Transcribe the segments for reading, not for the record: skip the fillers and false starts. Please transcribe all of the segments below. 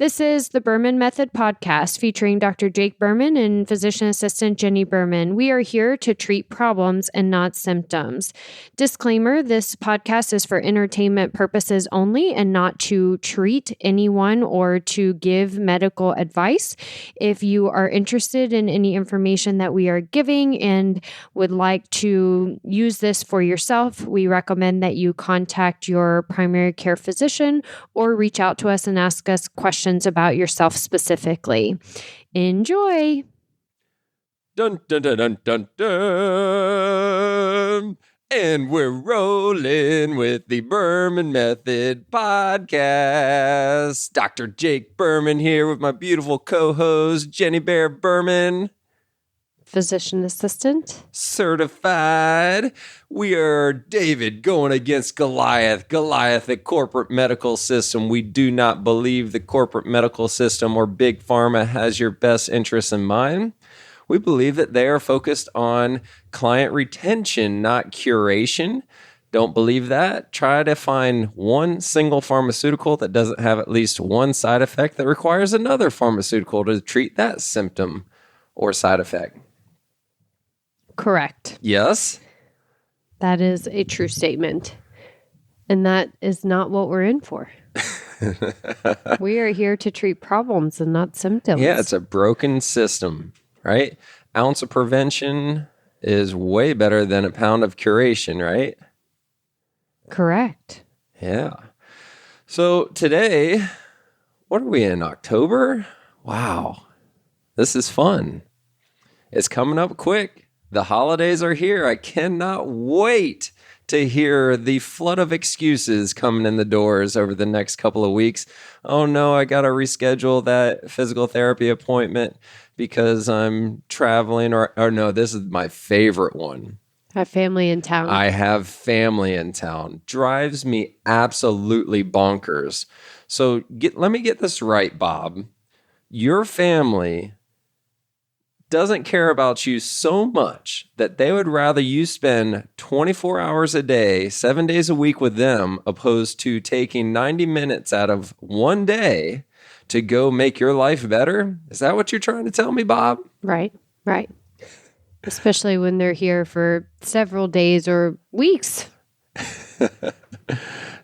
This is the Berman Method Podcast featuring Dr. Jake Berman and physician assistant Jenni Berman. We are here to treat problems and not symptoms. Disclaimer, this podcast is for entertainment purposes only and not to treat anyone or to give medical advice. If you are interested in any information that we are giving and would like to use this for yourself, we recommend that you contact your primary care physician or reach out to us and ask us questions about yourself specifically. Enjoy. Dun, dun, dun, dun, dun, dun. And we're rolling with the Berman Method Podcast. Dr. Jake Berman here with my beautiful co-host, Jenni Bear Berman. Physician assistant. Certified. We are David going against Goliath. Goliath, the corporate medical system. We do not believe the corporate medical system or big pharma has your best interests in mind. We believe that they are focused on client retention, not curation. Don't believe that? Try to find one single pharmaceutical that doesn't have at least one side effect that requires another pharmaceutical to treat that symptom or side effect. Correct. Yes? That is a true statement. And that is not what we're in for. We are here to treat problems and not symptoms. Yeah, it's a broken system, right? Ounce of prevention is way better than a pound of curation, right? Correct. Yeah. So today, what are we in, October? Wow. This is fun. It's coming up quick. The holidays are here. I cannot wait to hear the flood of excuses coming in the doors over the next couple of weeks. Oh no, I got to reschedule that physical therapy appointment because I'm traveling or no, this is my favorite one. I have family in town. I have family in town. Drives me absolutely bonkers. So let me get this right, Bob. Your family doesn't care about you so much that they would rather you spend 24 hours a day, 7 days a week with them, opposed to taking 90 minutes out of one day to go make your life better? Is that what you're trying to tell me, Bob? Right. Especially when they're here for several days or weeks.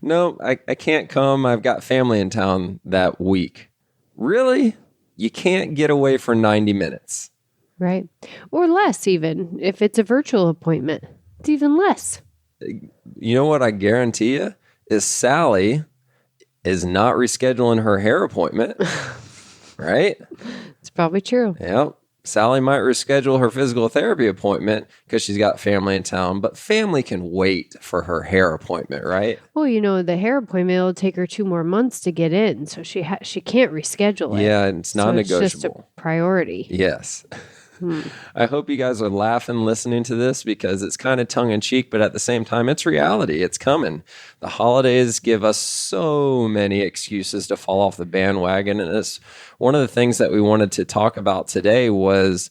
No, I can't come. I've got family in town that week. Really? You can't get away for 90 minutes. Right. Or less even. If it's a virtual appointment, it's even less. You know what I guarantee you is Sally is not rescheduling her hair appointment, right? It's probably true. Yeah. Sally might reschedule her physical therapy appointment because she's got family in town, but family can wait for her hair appointment, right? Well, the hair appointment will take her 2 more months to get in, so she can't reschedule it. Yeah, it's non-negotiable. It's just a priority. Yes. I hope you guys are laughing listening to this because it's kind of tongue-in-cheek, but at the same time, it's reality. It's coming. The holidays give us so many excuses to fall off the bandwagon, and it's one of the things that we wanted to talk about today was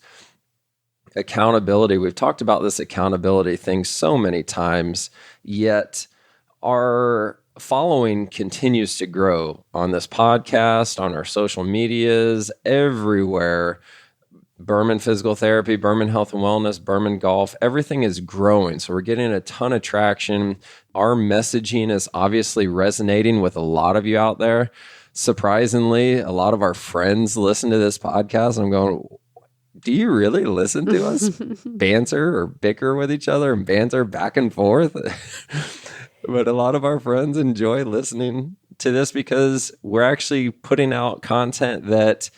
accountability. We've talked about this accountability thing so many times, yet our following continues to grow on this podcast, on our social medias, everywhere. Berman Physical Therapy, Berman Health and Wellness, Berman Golf, everything is growing. So we're getting a ton of traction. Our messaging is obviously resonating with a lot of you out there. Surprisingly, a lot of our friends listen to this podcast. I'm going, do you really listen to us banter or bicker with each other and banter back and forth? But a lot of our friends enjoy listening to this because we're actually putting out content that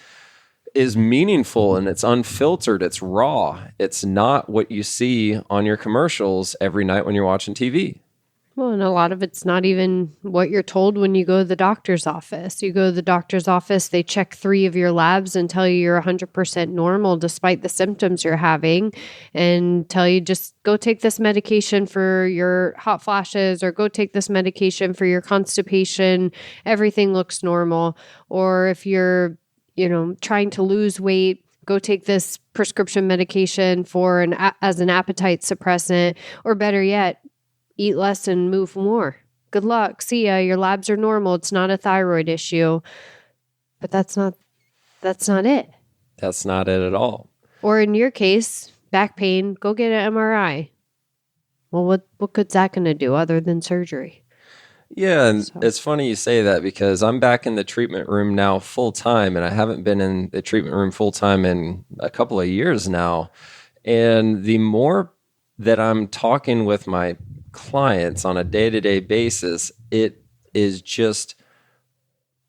is meaningful and it's unfiltered, it's raw. It's not what you see on your commercials every night when you're watching TV. Well, and a lot of it's not even what you're told when you go to the doctor's office. You go to the doctor's office, they check 3 of your labs and tell you you're 100% normal despite the symptoms you're having and tell you just go take this medication for your hot flashes or go take this medication for your constipation. Everything looks normal. Or if you're trying to lose weight, go take this prescription medication as an appetite suppressant, or better yet, eat less and move more. Good luck. See ya. Your labs are normal. It's not a thyroid issue. But that's not it. That's not it at all. Or in your case, back pain, go get an MRI. Well, what good's that going to do other than surgery? Yeah, and it's funny you say that because I'm back in the treatment room now full time, and I haven't been in the treatment room full time in a couple of years now. And the more that I'm talking with my clients on a day-to-day basis, it is just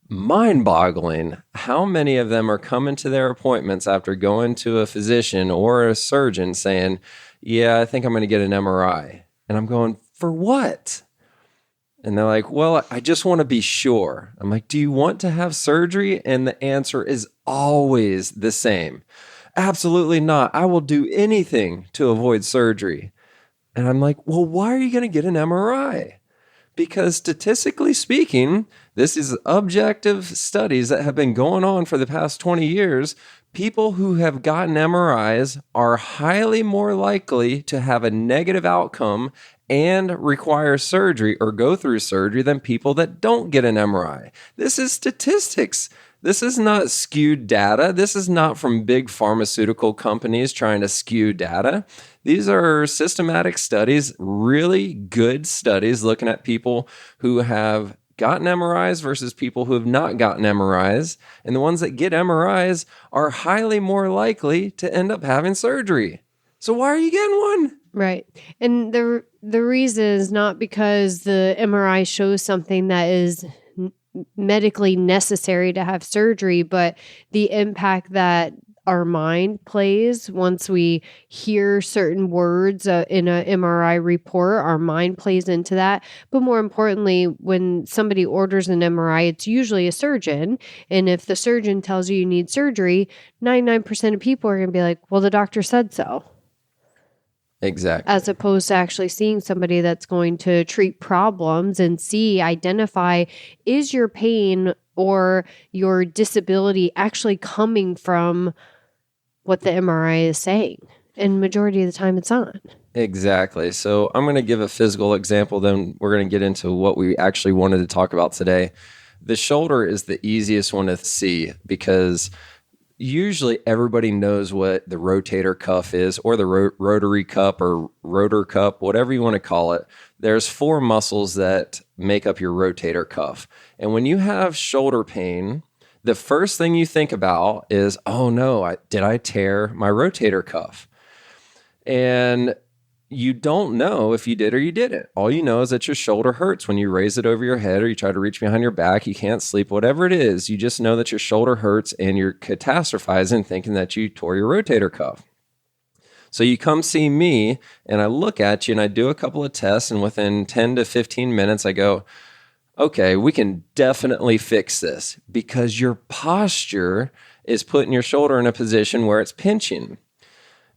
mind-boggling how many of them are coming to their appointments after going to a physician or a surgeon saying, yeah, I think I'm going to get an MRI. And I'm going, for what? And they're like, well, I just want to be sure. I'm like, do you want to have surgery? And the answer is always the same. Absolutely not. I will do anything to avoid surgery. And I'm like, well, why are you going to get an MRI? Because statistically speaking, this is objective studies that have been going on for the past 20 years. People who have gotten MRIs are highly more likely to have a negative outcome and require surgery or go through surgery than people that don't get an MRI. This is statistics. This is not skewed data. This is not from big pharmaceutical companies trying to skew data. These are systematic studies, really good studies looking at people who have gotten MRIs versus people who have not gotten MRIs. And the ones that get MRIs are highly more likely to end up having surgery. So why are you getting one? Right. And the reason is not because the MRI shows something that is medically necessary to have surgery, but the impact that our mind plays once we hear certain words in an MRI report, our mind plays into that. But more importantly, when somebody orders an MRI, it's usually a surgeon. And if the surgeon tells you need surgery, 99% of people are going to be like, well, the doctor said so. Exactly. As opposed to actually seeing somebody that's going to treat problems and identify, is your pain or your disability actually coming from what the MRI is saying? And majority of the time it's not. Exactly. So I'm going to give a physical example, then we're going to get into what we actually wanted to talk about today. The shoulder is the easiest one to see because usually everybody knows what the rotator cuff is, or the rotary cup or rotor cup, whatever you want to call it. There's 4 muscles that make up your rotator cuff. And when you have shoulder pain, the first thing you think about is, oh no, did I tear my rotator cuff? And you don't know if you did or you didn't. All you know is that your shoulder hurts when you raise it over your head or you try to reach behind your back, you can't sleep, whatever it is. You just know that your shoulder hurts and you're catastrophizing thinking that you tore your rotator cuff. So you come see me and I look at you and I do a couple of tests, and within 10 to 15 minutes I go, okay, we can definitely fix this because your posture is putting your shoulder in a position where it's pinching.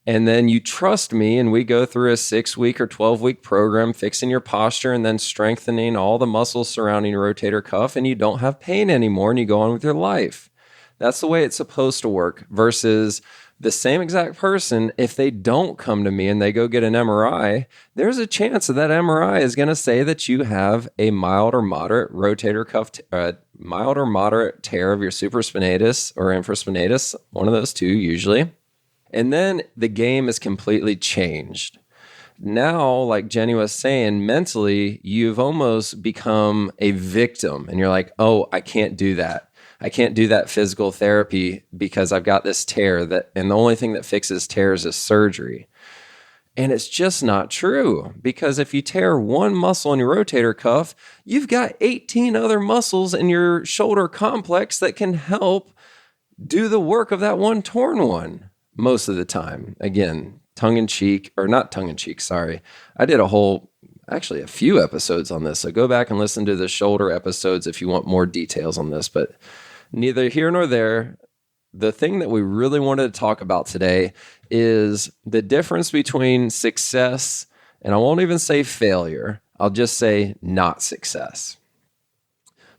And then you trust me, and we go through a 6-week or 12-week program fixing your posture and then strengthening all the muscles surrounding your rotator cuff, and you don't have pain anymore and you go on with your life. That's the way it's supposed to work, versus the same exact person, if they don't come to me and they go get an MRI, there's a chance that MRI is going to say that you have a mild or moderate rotator cuff, mild or moderate tear of your supraspinatus or infraspinatus, one of those two usually. And then the game is completely changed. Now, like Jenni was saying, mentally, you've almost become a victim. And you're like, oh, I can't do that. I can't do that physical therapy because I've got this tear, and the only thing that fixes tears is surgery. And it's just not true, because if you tear one muscle in your rotator cuff, you've got 18 other muscles in your shoulder complex that can help do the work of that one torn one. Most of the time. Again, tongue-in-cheek, or not tongue-in-cheek, sorry. I did a few episodes on this, so go back and listen to the shoulder episodes if you want more details on this, but neither here nor there. The thing that we really wanted to talk about today is the difference between success, and I won't even say failure, I'll just say not success.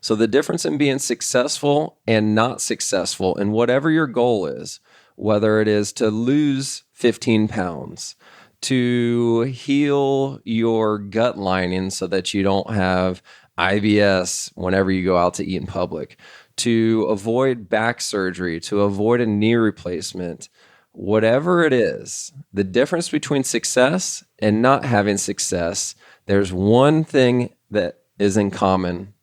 So the difference in being successful and not successful in whatever your goal is, whether it is to lose 15 pounds, to heal your gut lining so that you don't have IBS whenever you go out to eat in public, to avoid back surgery, to avoid a knee replacement, whatever it is, the difference between success and not having success, there's one thing that is in common.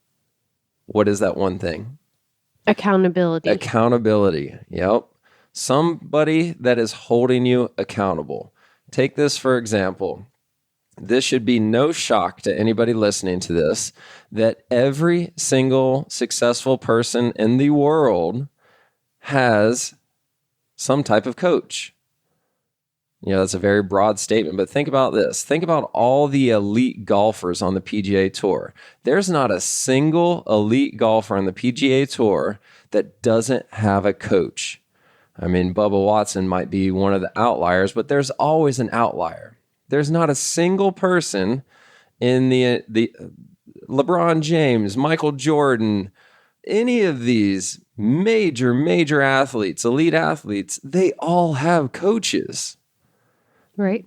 What is that one thing? Accountability. Accountability. Yep. Somebody that is holding you accountable. Take this for example. This should be no shock to anybody listening to this, that every single successful person in the world has some type of coach. That's a very broad statement, but think about this. Think about all the elite golfers on the PGA Tour. There's not a single elite golfer on the PGA Tour that doesn't have a coach. I mean, Bubba Watson might be one of the outliers, but there's always an outlier. There's not a single person in the LeBron James, Michael Jordan, any of these major athletes, elite athletes, they all have coaches. Right.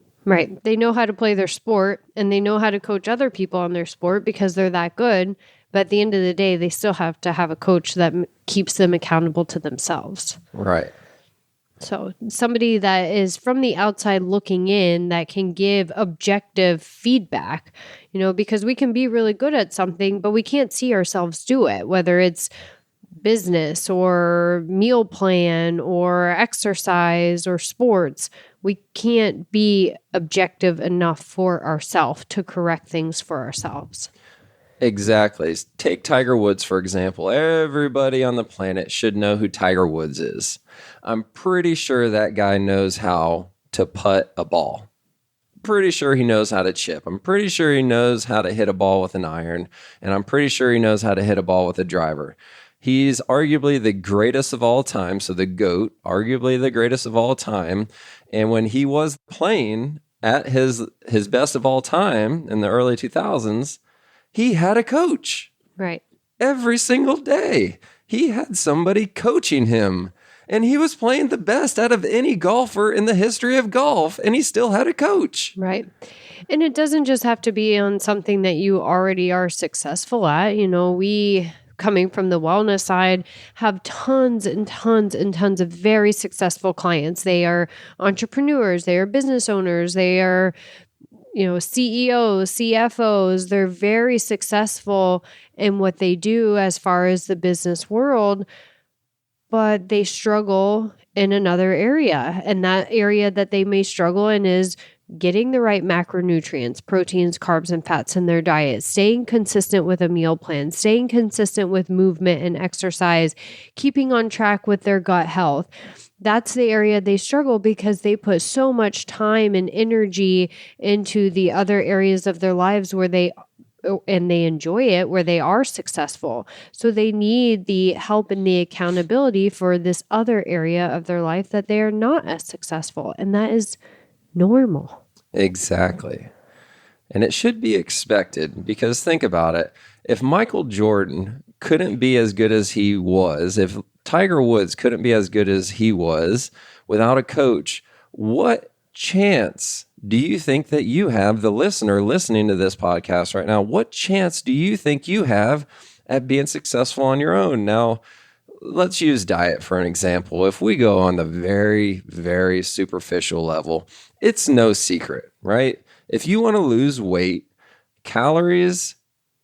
They know how to play their sport and they know how to coach other people on their sport because they're that good. But at the end of the day, they still have to have a coach that keeps them accountable to themselves. Right. So somebody that is from the outside looking in that can give objective feedback, because we can be really good at something, but we can't see ourselves do it, whether it's business or meal plan or exercise or sports. We can't be objective enough for ourselves to correct things for ourselves. Exactly. Take Tiger Woods, for example. Everybody on the planet should know who Tiger Woods is. I'm pretty sure that guy knows how to putt a ball. Pretty sure he knows how to chip. I'm pretty sure he knows how to hit a ball with an iron. And I'm pretty sure he knows how to hit a ball with a driver. He's arguably the greatest of all time. So the GOAT, arguably the greatest of all time. And when he was playing at his best of all time in the early 2000s, he had a coach. Right. Every single day. He had somebody coaching him. And he was playing the best out of any golfer in the history of golf. And he still had a coach. Right. And it doesn't just have to be on something that you already are successful at. We, coming from the wellness side, have tons and tons and tons of very successful clients. They are entrepreneurs. They are business owners. They are CEOs, CFOs, they're very successful in what they do as far as the business world, but they struggle in another area. And that area that they may struggle in is getting the right macronutrients, proteins, carbs, and fats in their diet, staying consistent with a meal plan, staying consistent with movement and exercise, keeping on track with their gut health. That's the area they struggle because they put so much time and energy into the other areas of their lives where they enjoy it, where they are successful. So they need the help and the accountability for this other area of their life that they are not as successful. And that is normal. Exactly. And it should be expected because think about it. If Michael Jordan couldn't be as good as he was, if Tiger Woods couldn't be as good as he was without a coach, what chance do you think that you have, the listener listening to this podcast right now, what chance do you think you have at being successful on your own? Now, let's use diet for an example. If we go on the very, very superficial level, it's no secret, right? If you want to lose weight, calories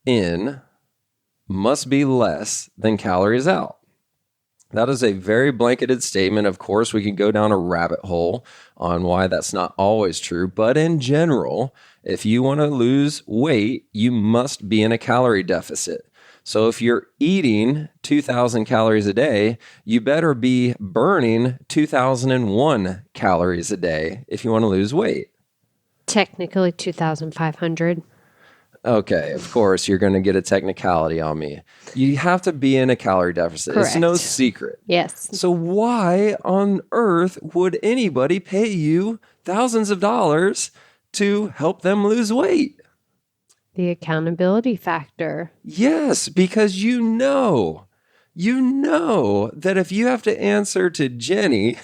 in must be less than calories out. That is a very blanketed statement. Of course, we can go down a rabbit hole on why that's not always true. But in general, if you want to lose weight, you must be in a calorie deficit. So if you're eating 2,000 calories a day, you better be burning 2,001 calories a day if you want to lose weight. Technically 2,500. Okay, of course, you're going to get a technicality on me. You have to be in a calorie deficit. Correct. It's no secret. Yes. So why on earth would anybody pay you thousands of dollars to help them lose weight? The accountability factor. Yes, because you know that if you have to answer to Jenni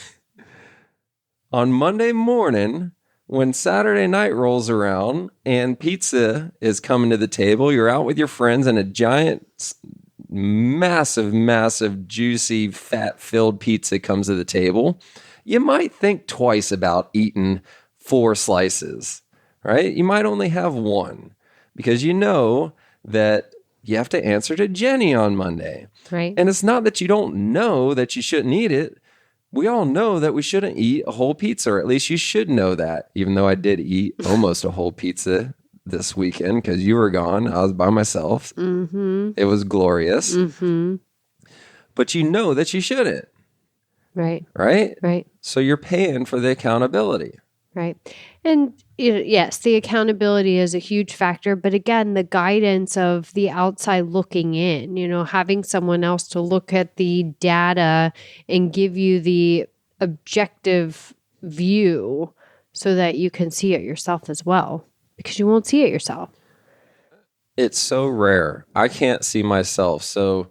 on Monday morning, when Saturday night rolls around and pizza is coming to the table, you're out with your friends and a giant massive, massive, juicy, fat-filled pizza comes to the table, you might think twice about eating 4 slices, right? You might only have 1 because you know that you have to answer to Jenni on Monday. Right. And it's not that you don't know that you shouldn't eat it. We all know that we shouldn't eat a whole pizza, or at least you should know that, even though I did eat almost a whole pizza this weekend because you were gone. I was by myself. Mm-hmm. It was glorious. Mm-hmm. But you know that you shouldn't. Right. Right? Right. So you're paying for the accountability. Right. And yes, the accountability is a huge factor. But again, the guidance of the outside looking in, having someone else to look at the data and give you the objective view so that you can see it yourself as well, because you won't see it yourself. It's so rare. I can't see myself. So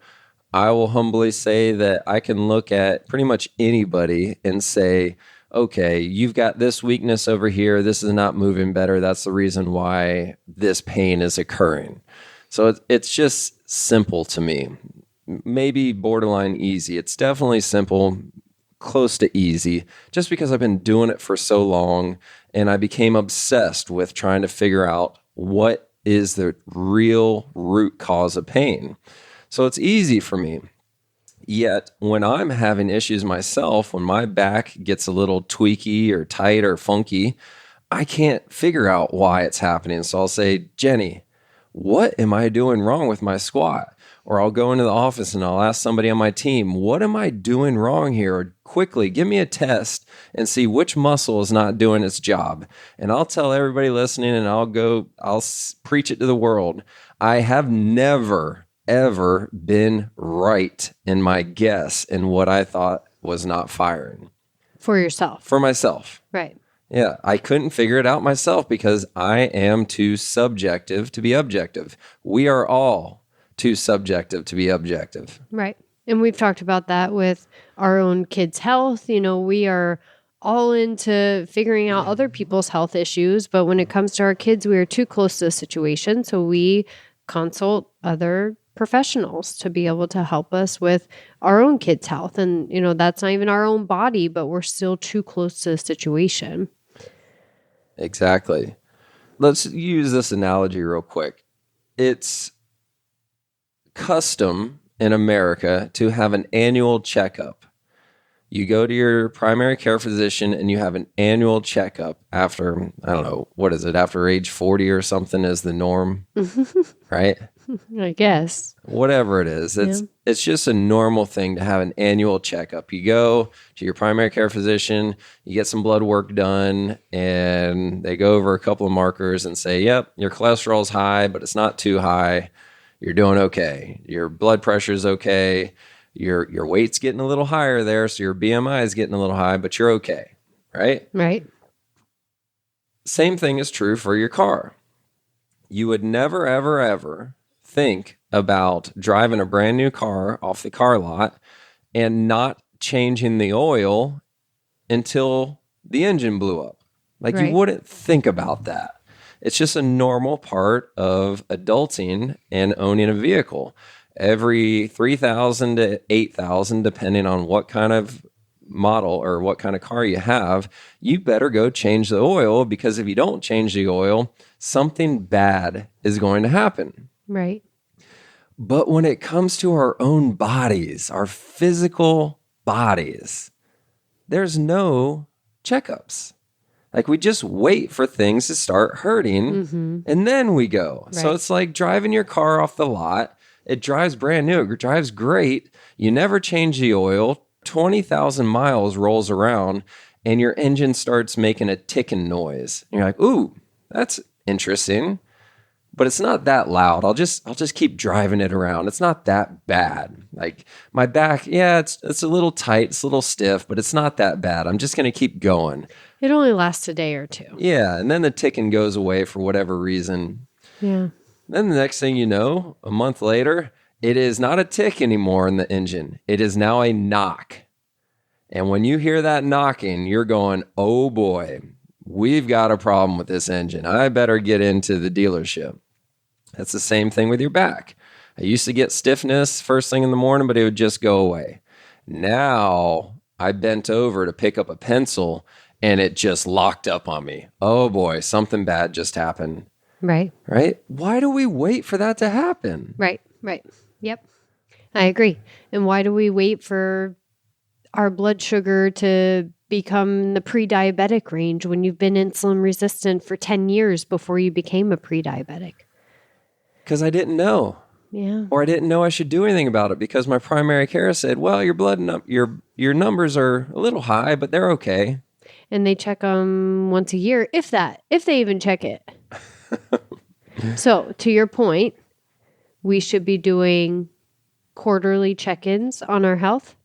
I will humbly say that I can look at pretty much anybody and say, okay, you've got this weakness over here. This is not moving better. That's the reason why this pain is occurring. So it's just simple to me. Maybe borderline easy. It's definitely simple, close to easy, just because I've been doing it for so long and I became obsessed with trying to figure out what is the real root cause of pain. So it's easy for me. Yet when I'm having issues myself, when my back gets a little tweaky or tight or funky, I can't figure out why it's happening. So I'll say, Jenni, what am I doing wrong with my squat? Or I'll go into the office and I'll ask somebody on my team, what am I doing wrong here? Or quickly, give me a test and see which muscle is not doing its job. And I'll tell everybody listening and I'll preach it to the world. I have never ever been right in my guess in what I thought was not firing. For yourself. For myself. Right. Yeah, I couldn't figure it out myself because I am too subjective to be objective. We are all too subjective to be objective. Right. And we've talked about that with our own kids' health. We are all into figuring out other people's health issues, but when it comes to our kids, we are too close to the situation. So we consult other professionals to be able to help us with our own kids' health. And, that's not even our own body, but we're still too close to the situation. Exactly. Let's use this analogy real quick. It's custom in America to have an annual checkup. You go to your primary care physician and you have an annual checkup after, I don't know, what is it, after age 40 or something is the norm, right? I guess. Whatever it is, it's just a normal thing to have an annual checkup. You go to your primary care physician, you get some blood work done, and they go over a couple of markers and say, yep, your cholesterol's high, but it's not too high. You're doing okay. Your blood pressure's okay. Your weight's getting a little higher there, so your BMI is getting a little high, but you're okay, right? Right. Same thing is true for your car. You would never, ever, ever think about driving a brand new car off the car lot and not changing the oil until the engine blew up. You wouldn't think about that. It's just a normal part of adulting and owning a vehicle. Every 3,000 to 8,000, depending on what kind of model or what kind of car you have, you better go change the oil, because if you don't change the oil, something bad is going to happen. Right. But when it comes to our own bodies, our physical bodies, there's no checkups. We just wait for things to start hurting and then we go. Right. So it's like driving your car off the lot. It drives brand new. It drives great. You never change the oil. 20,000 miles rolls around and your engine starts making a ticking noise. And you're like, ooh, that's interesting. But it's not that loud. I'll just keep driving it around. It's not that bad. My back, yeah, it's a little tight, it's a little stiff, but it's not that bad. I'm just going to keep going. It only lasts a day or two. Yeah, and then the ticking goes away for whatever reason. Yeah. Then the next thing you know, a month later, it is not a tick anymore in the engine. It is now a knock. And when you hear that knocking, you're going, oh boy, we've got a problem with this engine. I better get into the dealership. That's the same thing with your back. I used to get stiffness first thing in the morning, but it would just go away. Now I bent over to pick up a pencil and it just locked up on me. Oh boy, something bad just happened. Right. Right? Why do we wait for that to happen? Right. Yep. I agree. And why do we wait for our blood sugar to become the pre-diabetic range when you've been insulin resistant for 10 years before you became a pre-diabetic? Because I didn't know. Yeah. Or I didn't know I should do anything about it because my primary care said, well, your your numbers are a little high, but they're okay. And they check them once a year, if they even check it. So to your point, we should be doing quarterly check-ins on our health.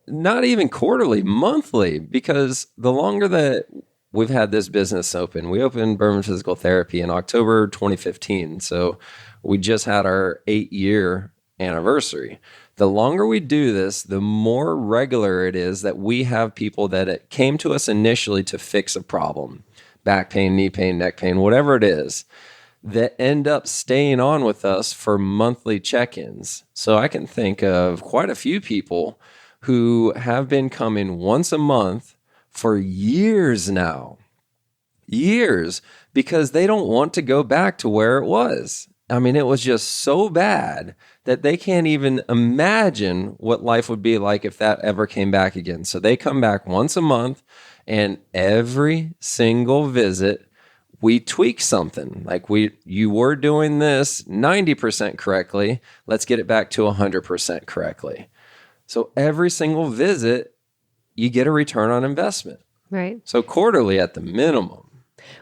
Not even quarterly, monthly, because the longer that we've had this business open, we opened Berman Physical Therapy in October 2015. So we just had our 8-year anniversary. The longer we do this, the more regular it is that we have people that came to us initially to fix a problem, back pain, knee pain, neck pain, whatever it is, that end up staying on with us for monthly check-ins. So I can think of quite a few people who have been coming once a month for years now. Years, because they don't want to go back to where it was. I mean, it was just so bad that they can't even imagine what life would be like if that ever came back again. So they come back once a month, and every single visit, we tweak something. Like you were doing this 90% correctly. Let's get it back to 100% correctly. So every single visit, you get a return on investment. Right. So quarterly at the minimum.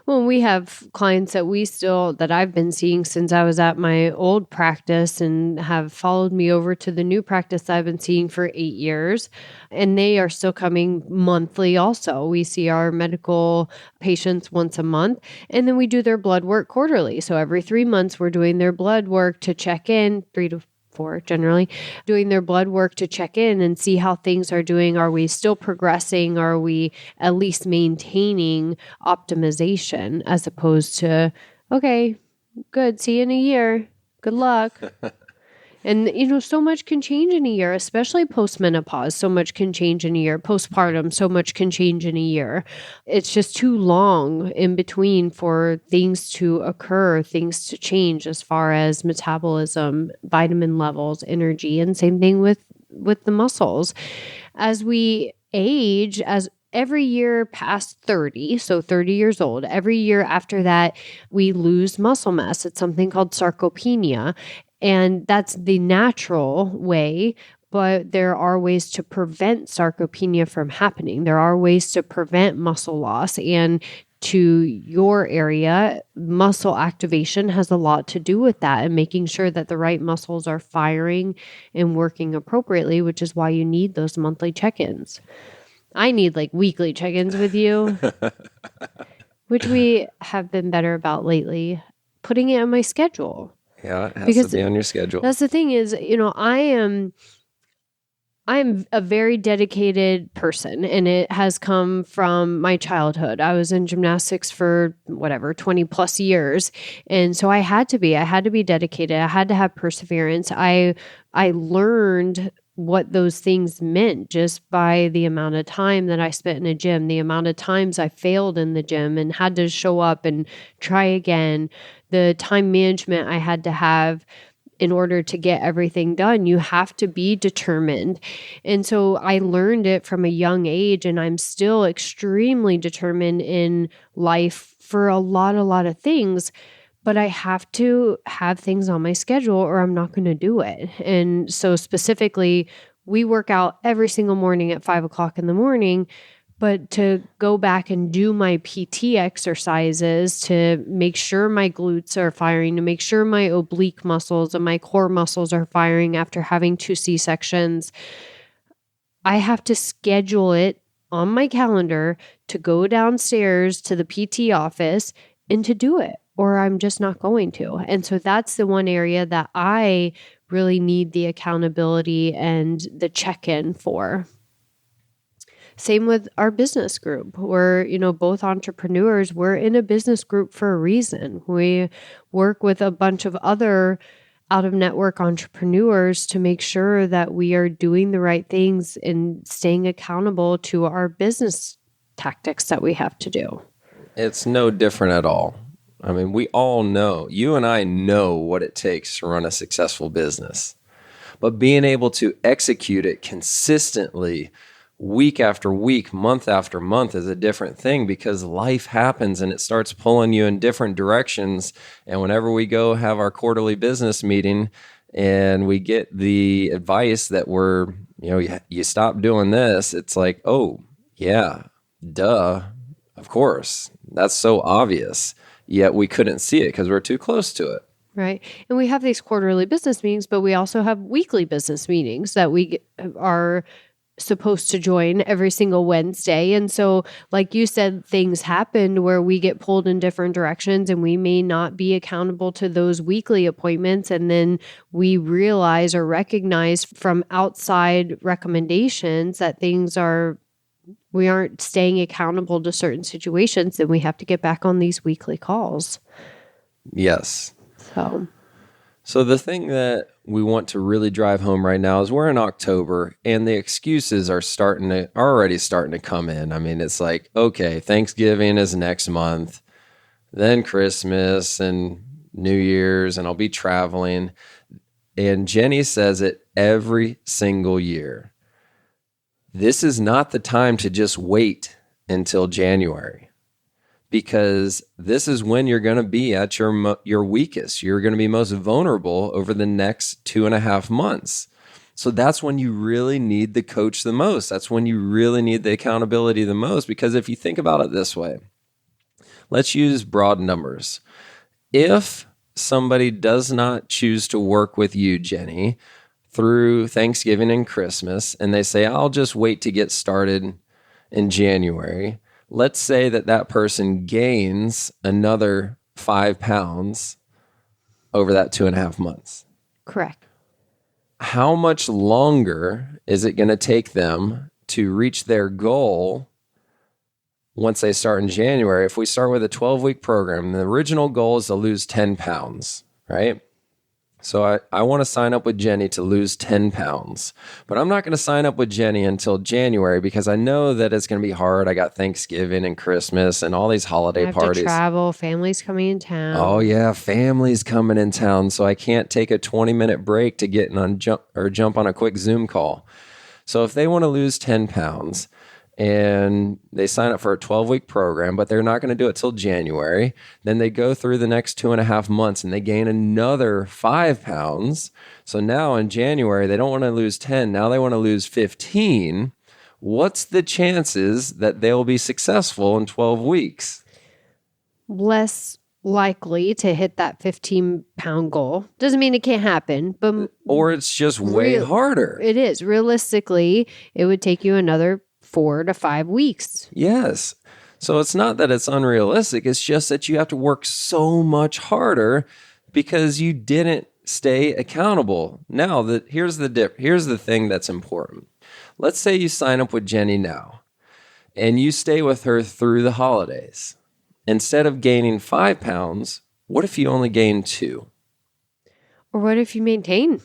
Well, we have clients that I've been seeing since I was at my old practice and have followed me over to the new practice I've been seeing for 8 years. And they are still coming monthly also. We see our medical patients once a month, and then we do their blood work quarterly. So every 3 months, we're doing their blood work to check in, 3 to 4 generally, doing their blood work to check in and see how things are doing. Are we still progressing? Are we at least maintaining optimization as opposed to, okay, good, see you in a year. Good luck. And, so much can change in a year, especially postmenopause. So much can change in a year. Postpartum, so much can change in a year. It's just too long in between for things to occur, things to change as far as metabolism, vitamin levels, energy, and same thing with the muscles. As we age, as every year past 30, so 30 years old, every year after that, we lose muscle mass. It's something called sarcopenia. And that's the natural way, but there are ways to prevent sarcopenia from happening. There are ways to prevent muscle loss. And to your area, muscle activation has a lot to do with that and making sure that the right muscles are firing and working appropriately, which is why you need those monthly check-ins. I need weekly check-ins with you, which we have been better about lately, putting it on my schedule. Yeah, it has to be on your schedule. That's the thing is, I'm a very dedicated person, and it has come from my childhood. I was in gymnastics for 20 plus years. And so I had to be dedicated. I had to have perseverance. I learned what those things meant just by the amount of time that I spent in a gym, the amount of times I failed in the gym and had to show up and try again, the time management I had to have in order to get everything done. You have to be determined. And so I learned it from a young age, and I'm still extremely determined in life for a lot of things. But I have to have things on my schedule or I'm not going to do it. And so specifically, we work out every single morning at 5:00 in the morning, but to go back and do my PT exercises to make sure my glutes are firing, to make sure my oblique muscles and my core muscles are firing after having 2 C-sections, I have to schedule it on my calendar to go downstairs to the PT office and to do it, or I'm just not going to. And so that's the one area that I really need the accountability and the check-in for. Same with our business group. We're, both entrepreneurs. We're in a business group for a reason. We work with a bunch of other out-of-network entrepreneurs to make sure that we are doing the right things and staying accountable to our business tactics that we have to do. It's no different at all. I mean, we all know, you and I know what it takes to run a successful business. But being able to execute it consistently week after week, month after month is a different thing, because life happens and it starts pulling you in different directions. And whenever we go have our quarterly business meeting and we get the advice that you stop doing this, it's like, oh, yeah, duh, of course. That's so obvious. Yet we couldn't see it because we're too close to it. Right. And we have these quarterly business meetings, but we also have weekly business meetings that we are supposed to join every single Wednesday. And so, like you said, things happened where we get pulled in different directions and we may not be accountable to those weekly appointments. And then we realize or recognize from outside recommendations that we aren't staying accountable to certain situations, and we have to get back on these weekly calls. Yes. So the thing that we want to really drive home right now is we're in October and the excuses are already starting to come in. I mean, it's like, okay, Thanksgiving is next month, then Christmas and New Year's, and I'll be traveling. And Jenni says it every single year. This is not the time to just wait until January, because this is when you're going to be at your weakest. You're going to be most vulnerable over the next 2.5 months. So that's when you really need the coach the most. That's when you really need the accountability the most, because if you think about it this way, let's use broad numbers. If somebody does not choose to work with you, Jenni, through Thanksgiving and Christmas, and they say, I'll just wait to get started in January, let's say that person gains another 5 pounds over that 2.5 months. correct. How much longer is it going to take them to reach their goal once they start in January? If we start with a 12-week program, the original goal is to lose 10 pounds, right? So I want to sign up with Jenni to lose 10 pounds, but I'm not going to sign up with Jenni until January because I know that it's going to be hard. I got Thanksgiving and Christmas and all these holiday parties. To travel, family's coming in town. Oh yeah, family's coming in town, so I can't take a 20-minute break to get jump on a quick Zoom call. So if they want to lose 10 pounds, and they sign up for a 12-week program, but they're not going to do it till January. Then they go through the next 2.5 months and they gain another 5 pounds. So now in January, they don't want to lose 10. Now they want to lose 15. What's the chances that they'll be successful in 12 weeks? Less likely to hit that 15-pound goal. Doesn't mean it can't happen, but or it's just way harder. It is. Realistically, it would take you another 4 to 5 weeks. Yes. So it's not that it's unrealistic. It's just that you have to work so much harder because you didn't stay accountable. Now, here's the thing that's important. Let's say you sign up with Jenni now and you stay with her through the holidays. Instead of gaining 5 pounds, what if you only gain 2? Or what if you maintain?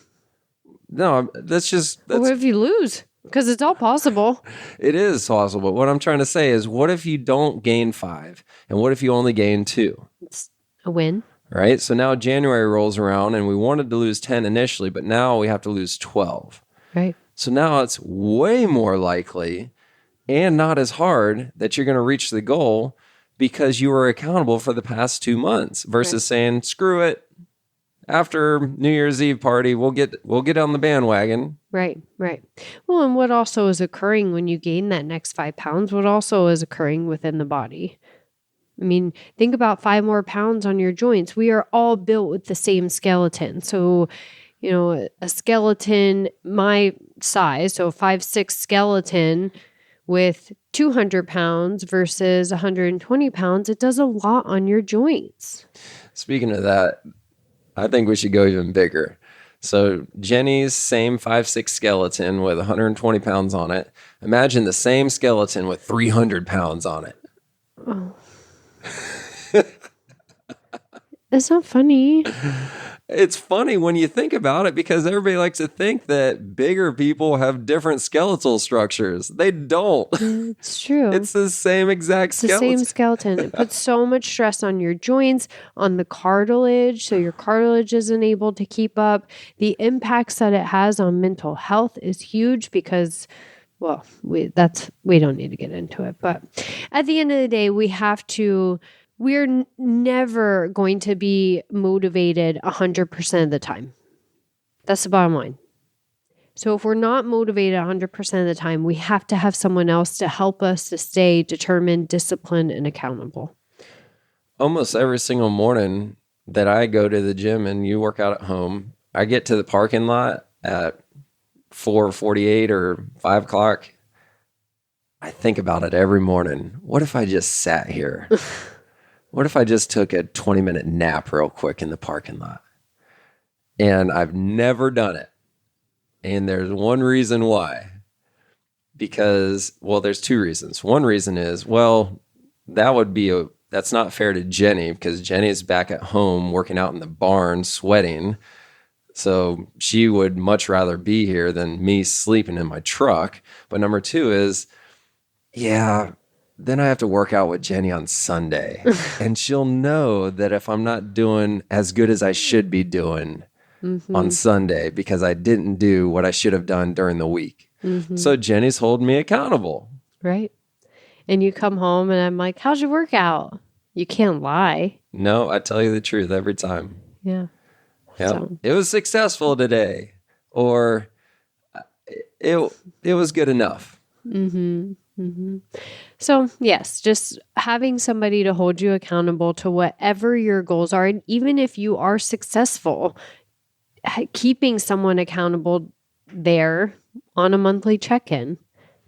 No, or what if you lose? Because it's all possible. It is possible. What I'm trying to say is, what if you don't gain 5? And what if you only gain 2? It's a win. Right? So now January rolls around and we wanted to lose 10 initially, but now we have to lose 12. Right. So now it's way more likely and not as hard that you're going to reach the goal because you were accountable for the past 2 months versus saying, screw it. After New Year's Eve party, we'll get on the bandwagon. Right. Well, and what also is occurring when you gain that next 5 pounds, what also is occurring within the body? I mean, think about 5 more pounds on your joints. We are all built with the same skeleton. So, a skeleton, my size, so 5'6" skeleton with 200 pounds versus 120 pounds, it does a lot on your joints. Speaking of that, I think we should go even bigger. So Jenni's same 5'6" skeleton with 120 pounds on it. Imagine the same skeleton with 300 pounds on it. Oh. It's not funny. It's funny when you think about it because everybody likes to think that bigger people have different skeletal structures. They don't. It's true. It's the same exact skeleton. The same skeleton. It puts so much stress on your joints, on the cartilage, so your cartilage isn't able to keep up. The impacts that it has on mental health is huge because, well, we don't need to get into it. But at the end of the day, we're never going to be motivated 100% of the time. That's the bottom line. So if we're not motivated 100% of the time, we have to have someone else to help us to stay determined, disciplined, and accountable. Almost every single morning that I go to the gym and you work out at home, I get to the parking lot at 4:48 or 5 o'clock. I think about it every morning. What if I just sat here? What if I just took a 20-minute nap real quick in the parking lot? And I've never done it. And there's one reason why. Because, well, there's two reasons. One reason is, well, that's not fair to Jenni because Jenni is back at home working out in the barn, sweating. So she would much rather be here than me sleeping in my truck. But number two is, then I have to work out with Jenni on Sunday. And she'll know that if I'm not doing as good as I should be doing on Sunday because I didn't do what I should have done during the week. So Jenni's holding me accountable. Right. And you come home and I'm like, how's your workout? You can't lie. No, I tell you the truth every time. Yeah. So. It was successful today. Or it was good enough. So yes, just having somebody to hold you accountable to whatever your goals are. And even if you are successful, keeping someone accountable there on a monthly check-in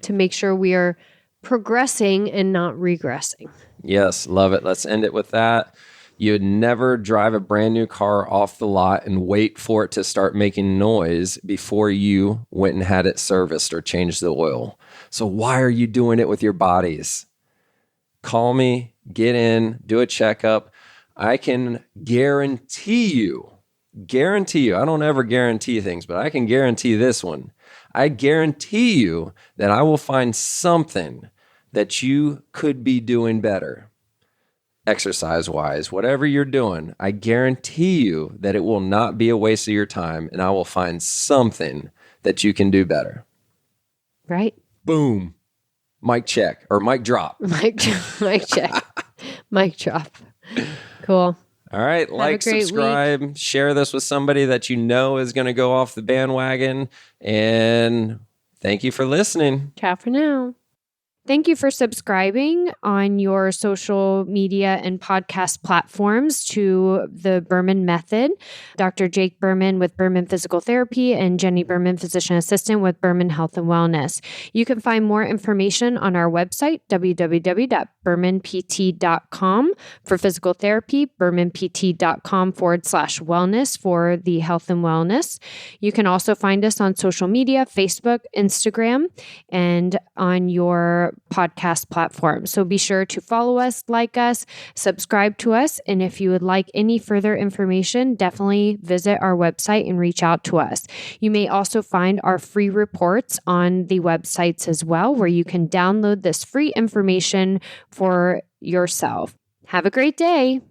to make sure we are progressing and not regressing. Yes, love it. Let's end it with that. You'd never drive a brand new car off the lot and wait for it to start making noise before you went and had it serviced or changed the oil. So why are you doing it with your bodies? Call me, get in, do a checkup. I can guarantee you, I don't ever guarantee things, but I can guarantee this one. I guarantee you that I will find something that you could be doing better. Exercise-wise, whatever you're doing, I guarantee you that it will not be a waste of your time and I will find something that you can do better. Right? Boom. Mic check or mic drop. Mic check. Mic drop. Cool. All right. Like, subscribe, share this with somebody that you know is going to go off the bandwagon. And thank you for listening. Ciao for now. Thank you for subscribing on your social media and podcast platforms to the Berman Method. Dr. Jake Berman with Berman Physical Therapy and Jenni Berman, Physician Assistant with Berman Health and Wellness. You can find more information on our website, www.bermanpt.com for physical therapy, bermanpt.com/wellness for the health and wellness. You can also find us on social media, Facebook, Instagram, and on your podcast platform. So be sure to follow us, like us, subscribe to us. And if you would like any further information, definitely visit our website and reach out to us. You may also find our free reports on the websites as well, where you can download this free information for yourself. Have a great day.